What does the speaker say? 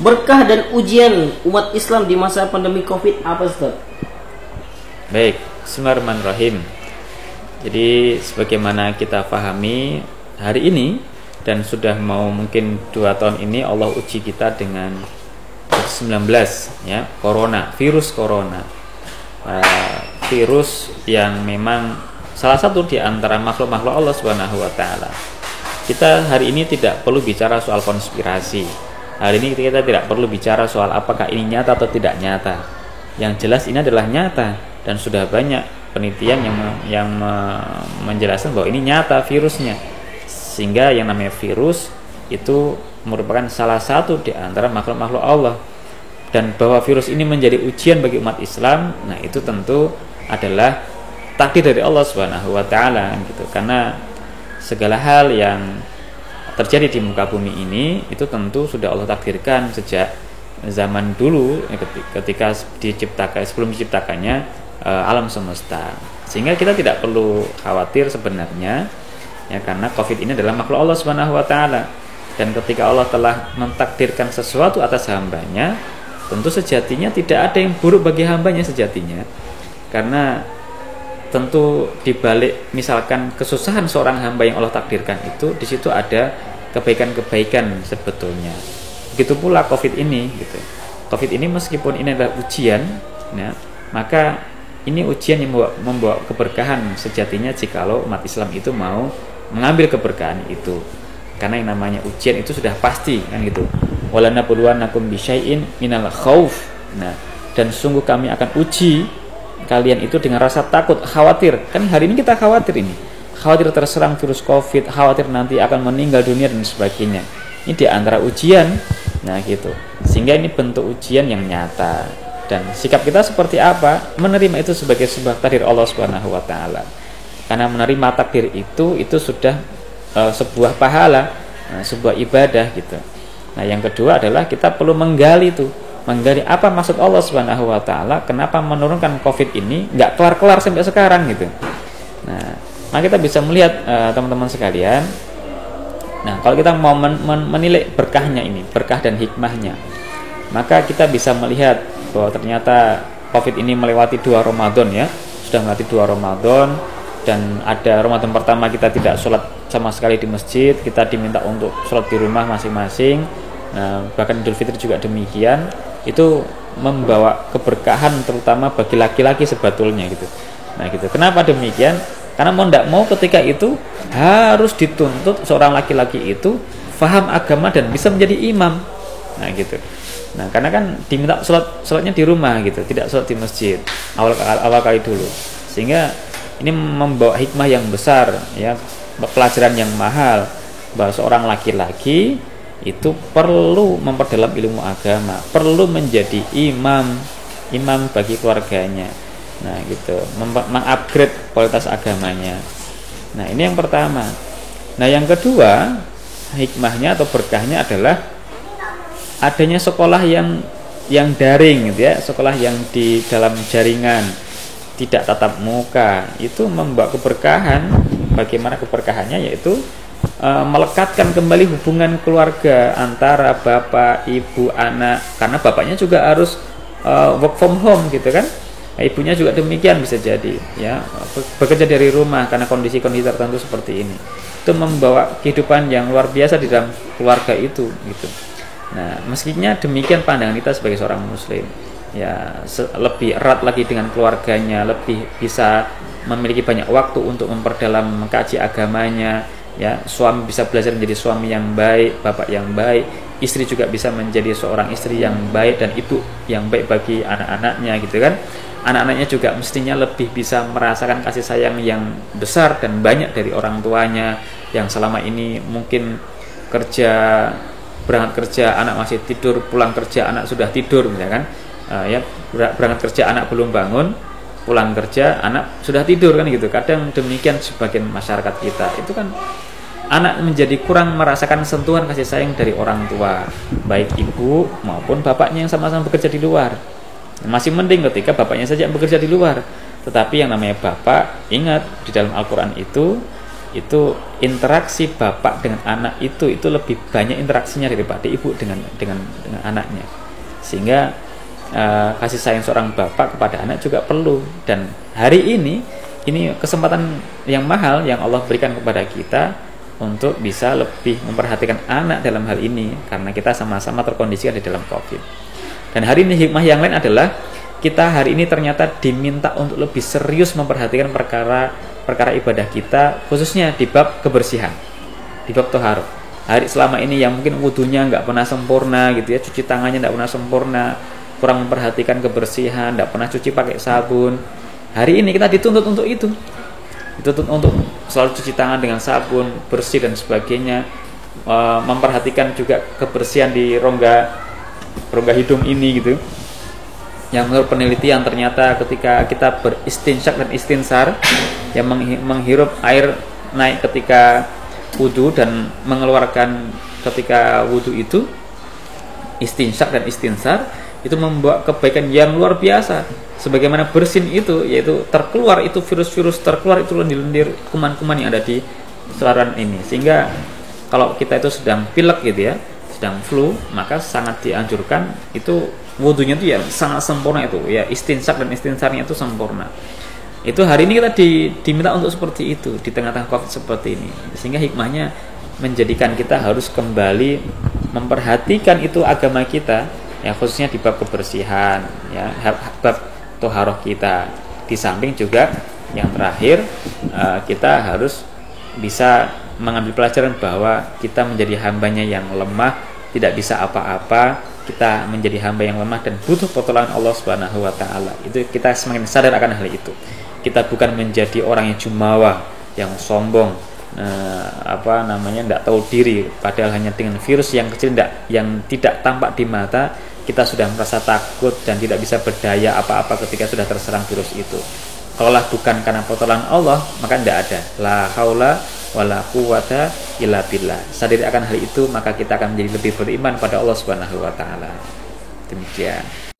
berkah dan ujian umat Islam di masa pandemi Covid apa, Ustaz? Baik, bismillahirrahmanirrahim. Jadi sebagaimana kita pahami hari ini dan sudah mau mungkin 2 tahun ini Allah uji kita dengan COVID-19 ya, virus corona. Virus yang memang salah satu di antara makhluk-makhluk Allah Subhanahu wa taala. Kita hari ini tidak perlu bicara soal konspirasi. Hari ini kita tidak perlu bicara soal apakah ini nyata atau tidak nyata. Yang jelas ini adalah nyata dan sudah banyak penelitian yang menjelaskan bahwa ini nyata virusnya. Sehingga yang namanya virus itu merupakan salah satu di antara makhluk-makhluk Allah. Dan bahwa virus ini menjadi ujian bagi umat Islam, nah itu tentu adalah takdir dari Allah Subhanahu wa taala gitu. Karena segala hal yang terjadi di muka bumi ini itu tentu sudah Allah takdirkan sejak zaman dulu ketika sebelum diciptakannya alam semesta. Sehingga kita tidak perlu khawatir sebenarnya ya, karena Covid ini adalah makhluk Allah Subhanahu wa taala. Dan ketika Allah telah mentakdirkan sesuatu atas hambanya, tentu sejatinya tidak ada yang buruk bagi hambanya sejatinya. Karena tentu dibalik misalkan kesusahan seorang hamba yang Allah takdirkan itu, di situ ada kebaikan-kebaikan sebetulnya. Begitu pula Covid ini gitu. Covid ini meskipun ini adalah ujian, ya, maka ini ujian yang membawa keberkahan sejatinya jikalau umat Islam itu mau mengambil keberkahan itu. Karena yang namanya ujian itu sudah pasti kan gitu. Walanabluwannakum bisyai'in minal khauf. Nah, dan sungguh kami akan uji kalian itu dengan rasa takut, khawatir. Kan hari ini kita khawatir ini. Khawatir terserang virus Covid, khawatir nanti akan meninggal dunia dan sebagainya. Ini di antara ujian. Nah, gitu. Sehingga ini bentuk ujian yang nyata. Dan sikap kita seperti apa? Menerima itu sebagai sebuah takdir Allah Subhanahu wa taala. Karena menerima takdir itu sudah sebuah pahala, sebuah ibadah gitu. Nah, yang kedua adalah kita perlu menggali apa maksud Allah Subhanahu wa taala, kenapa menurunkan Covid ini nggak kelar-kelar sampai sekarang gitu. Nah, maka kita bisa melihat teman-teman sekalian. Nah, kalau kita mau menilai berkahnya ini, berkah dan hikmahnya, maka kita bisa melihat bahwa ternyata Covid ini melewati 2 Ramadan ya, sudah melewati 2 Ramadan. Dan ada Ramadan pertama kita tidak sholat sama sekali di masjid, kita diminta untuk sholat di rumah masing-masing. Nah, bahkan Idul Fitri juga demikian. Itu membawa keberkahan terutama bagi laki-laki sebetulnya gitu. Nah gitu. Kenapa demikian? Karena mau tidak mau ketika itu harus dituntut seorang laki-laki itu faham agama dan bisa menjadi imam. Nah gitu. Nah karena kan diminta sholatnya di rumah gitu, tidak sholat di masjid awal kali dulu. Sehingga ini membawa hikmah yang besar ya, pelajaran yang mahal bahwa seorang laki-laki itu perlu memperdalam ilmu agama, perlu menjadi imam bagi keluarganya. Nah gitu, mengupgrade kualitas agamanya. Nah ini yang pertama. Nah yang kedua, hikmahnya atau berkahnya adalah adanya sekolah yang daring gitu ya, sekolah yang di dalam jaringan, tidak tatap muka. Itu membawa keberkahan. Bagaimana keberkahannya? Yaitu melekatkan kembali hubungan keluarga antara bapak, ibu, anak. Karena bapaknya juga harus work from home gitu kan. Ibunya juga demikian bisa jadi ya, bekerja dari rumah karena kondisi-kondisi tertentu seperti ini. Itu membawa kehidupan yang luar biasa di dalam keluarga itu gitu. Nah, mestinya demikian pandangan kita sebagai seorang muslim. Ya, lebih erat lagi dengan keluarganya, lebih bisa memiliki banyak waktu untuk memperdalam mengkaji agamanya. Ya, suami bisa belajar menjadi suami yang baik, bapak yang baik, istri juga bisa menjadi seorang istri yang baik dan ibu yang baik bagi anak-anaknya gitu kan. Anak-anaknya juga mestinya lebih bisa merasakan kasih sayang yang besar dan banyak dari orang tuanya yang selama ini mungkin berangkat kerja anak masih tidur, pulang kerja anak sudah tidur misalkan. Ya, berangkat kerja anak belum bangun, pulang kerja anak sudah tidur kan gitu. Kadang demikian sebagian masyarakat kita. Itu kan anak menjadi kurang merasakan sentuhan kasih sayang dari orang tua, baik ibu maupun bapaknya yang sama-sama bekerja di luar. Masih mending ketika bapaknya saja yang bekerja di luar. Tetapi yang namanya bapak, ingat di dalam Al-Quran itu itu interaksi bapak dengan anak itu lebih banyak interaksinya daripada ibu dengan anaknya, sehingga kasih sayang seorang bapak kepada anak juga perlu. Dan hari ini kesempatan yang mahal yang Allah berikan kepada kita untuk bisa lebih memperhatikan anak dalam hal ini, karena kita sama-sama terkondisikan di dalam COVID. Dan hari ini hikmah yang lain adalah kita hari ini ternyata diminta untuk lebih serius memperhatikan perkara ibadah kita, khususnya di bab kebersihan, di bab toharo. Selama ini yang mungkin wudunya nggak pernah sempurna gitu ya, cuci tangannya nggak pernah sempurna, kurang memperhatikan kebersihan, nggak pernah cuci pakai sabun. Hari ini kita dituntut untuk itu, dituntut untuk selalu cuci tangan dengan sabun, bersih dan sebagainya, memperhatikan juga kebersihan di rongga hidung ini gitu. Yang menurut penelitian ternyata ketika kita beristinsyak dan istinsar, yang menghirup air naik ketika wudu dan mengeluarkan ketika wudu itu, istinsyak dan istinsar itu membawa kebaikan yang luar biasa. Sebagaimana bersin itu, yaitu terkeluar itu virus-virus, terkeluar itu lendir-lendir kuman-kuman yang ada di saluran ini. Sehingga kalau kita itu sedang pilek gitu ya, sedang flu, maka sangat dianjurkan itu wudunya itu ya sangat sempurna itu ya, istinsak dan istinsarnya itu sempurna. Itu hari ini kita diminta untuk seperti itu di tengah-tengah COVID seperti ini, sehingga hikmahnya menjadikan kita harus kembali memperhatikan itu agama kita ya, khususnya di bab kebersihan ya, bab toharoh kita. Di samping juga yang terakhir, kita harus bisa mengambil pelajaran bahwa kita menjadi hambanya yang lemah, tidak bisa apa-apa. Kita menjadi hamba yang lemah dan butuh pertolongan Allah Subhanahu wa taala. Itu kita semakin sadar akan hal itu. Kita bukan menjadi orang yang jumawa, yang sombong, tidak tahu diri, padahal hanya dengan virus yang kecil yang tidak tampak di mata kita sudah merasa takut dan tidak bisa berdaya apa-apa ketika sudah terserang virus itu. Kalaulah bukan karena pertolongan Allah, maka tidak ada la haula wala quwata illa billah. Sadari akan hal itu, maka kita akan menjadi lebih beriman pada Allah Subhanahu wa taala. Demikian.